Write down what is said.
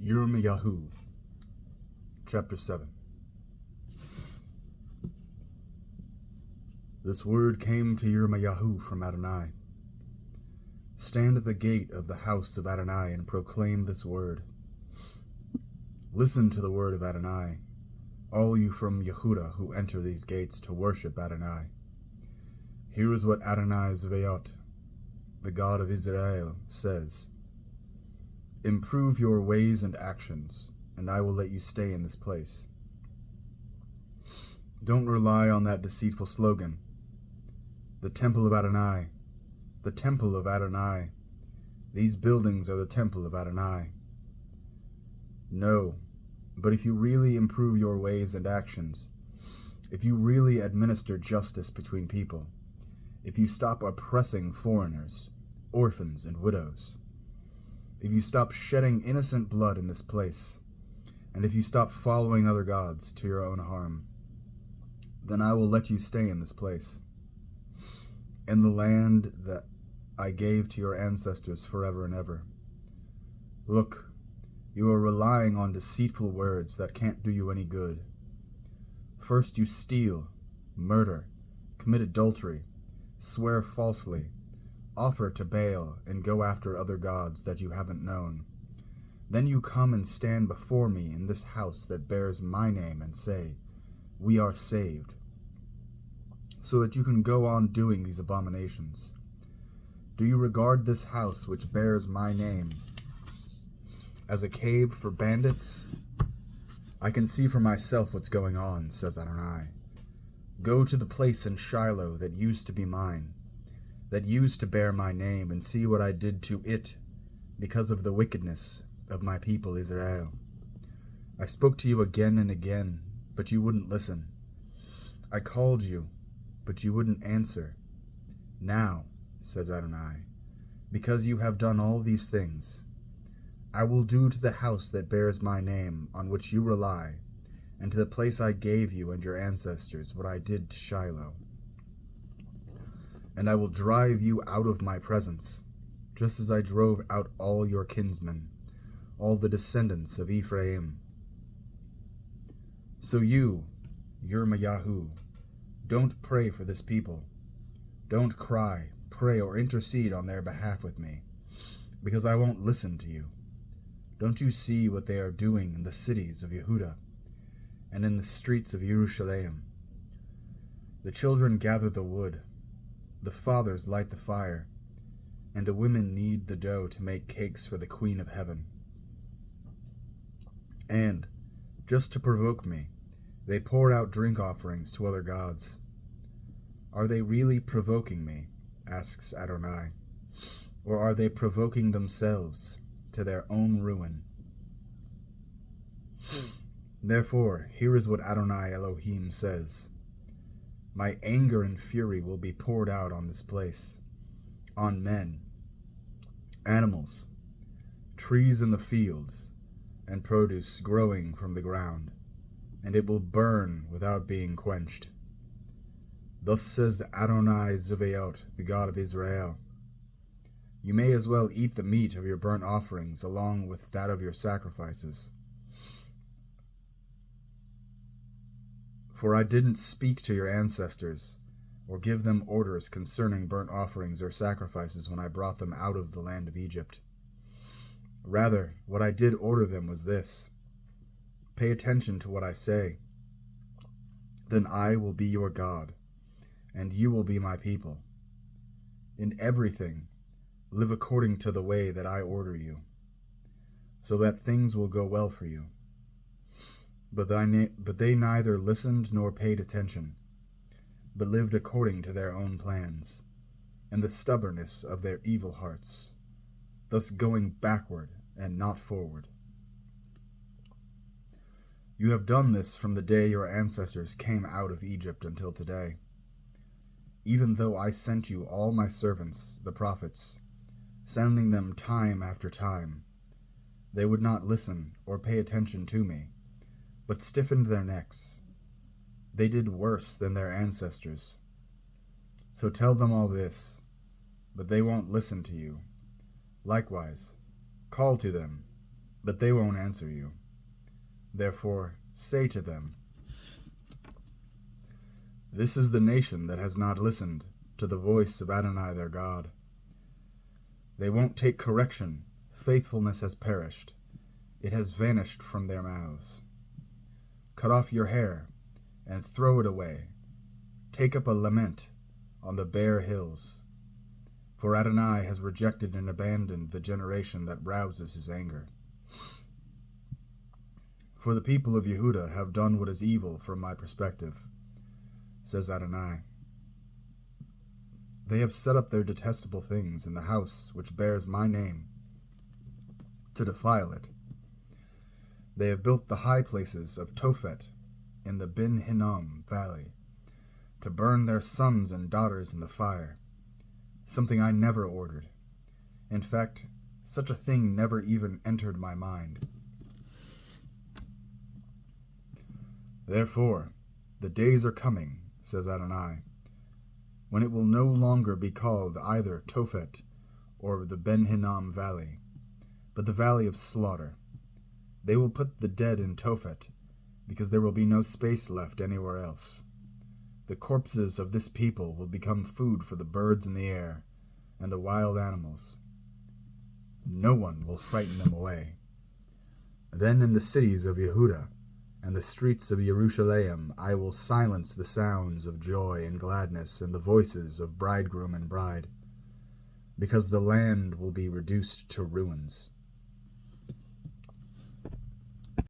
Yirmeyahu, chapter 7. This word came to Yirmeyahu from Adonai. Stand at the gate of the house of Adonai and proclaim this word. Listen to the word of Adonai, all you from Yehuda who enter these gates to worship Adonai. Here is what Adonai Zvaot, the God of Israel, says. Improve your ways and actions, and I will let you stay in this place. Don't rely on that deceitful slogan. The temple of Adonai, the temple of Adonai. These buildings are the temple of Adonai. No, but if you really improve your ways and actions, if you really administer justice between people, if you stop oppressing foreigners, orphans, and widows, if you stop shedding innocent blood in this place, and if you stop following other gods to your own harm, then I will let you stay in this place, in the land that I gave to your ancestors forever and ever. Look, you are relying on deceitful words that can't do you any good. First you steal, murder, commit adultery, swear falsely, offer to Baal, and go after other gods that you haven't known. Then you come and stand before me in this house that bears my name and say, "We are saved," so that you can go on doing these abominations. Do you regard this house which bears my name as a cave for bandits? I can see for myself what's going on, says Adonai. Go to the place in Shiloh that used to be mine, that used to bear my name, and see what I did to it because of the wickedness of my people Israel. I spoke to you again and again, but you wouldn't listen. I called you, but you wouldn't answer. Now, says Adonai, because you have done all these things, I will do to the house that bears my name, on which you rely, and to the place I gave you and your ancestors, what I did to Shiloh. And I will drive you out of my presence, just as I drove out all your kinsmen, all the descendants of Ephraim. So you, Yirmeyahu, don't pray for this people. Don't cry, pray, or intercede on their behalf with me, because I won't listen to you. Don't you see what they are doing in the cities of Yehuda and in the streets of Jerusalem? The children gather the wood, the fathers light the fire, and the women knead the dough to make cakes for the Queen of Heaven. And, just to provoke me, they pour out drink offerings to other gods. Are they really provoking me, asks Adonai, or are they provoking themselves to their own ruin? Therefore, here is what Adonai Elohim says. My anger and fury will be poured out on this place, on men, animals, trees in the fields, and produce growing from the ground, and it will burn without being quenched. Thus says Adonai Zvaot, the God of Israel. You may as well eat the meat of your burnt offerings along with that of your sacrifices. For I didn't speak to your ancestors, or give them orders concerning burnt offerings or sacrifices when I brought them out of the land of Egypt. Rather, what I did order them was this: pay attention to what I say. Then I will be your God, and you will be my people. In everything, live according to the way that I order you, so that things will go well for you. But they neither listened nor paid attention, but lived according to their own plans, and the stubbornness of their evil hearts, thus going backward and not forward. You have done this from the day your ancestors came out of Egypt until today. Even though I sent you all my servants, the prophets, sending them time after time, they would not listen or pay attention to me, but stiffened their necks. They did worse than their ancestors. So tell them all this, but they won't listen to you. Likewise, call to them, but they won't answer you. Therefore, say to them, this is the nation that has not listened to the voice of Adonai their God. They won't take correction. Faithfulness has perished. It has vanished from their mouths. Cut off your hair and throw it away. Take up a lament on the bare hills. For Adonai has rejected and abandoned the generation that rouses his anger. For the people of Yehuda have done what is evil from my perspective, says Adonai. They have set up their detestable things in the house which bears my name, to defile it. They have built the high places of Tophet in the Ben Hinnom valley, to burn their sons and daughters in the fire, something I never ordered. In fact, such a thing never even entered my mind. Therefore, the days are coming, says Adonai, when it will no longer be called either Tophet or the Ben Hinnom valley, but the valley of slaughter. They will put the dead in Tophet, because there will be no space left anywhere else. The corpses of this people will become food for the birds in the air and the wild animals. No one will frighten them away. Then in the cities of Yehuda and the streets of Jerusalem I will silence the sounds of joy and gladness and the voices of bridegroom and bride, because the land will be reduced to ruins.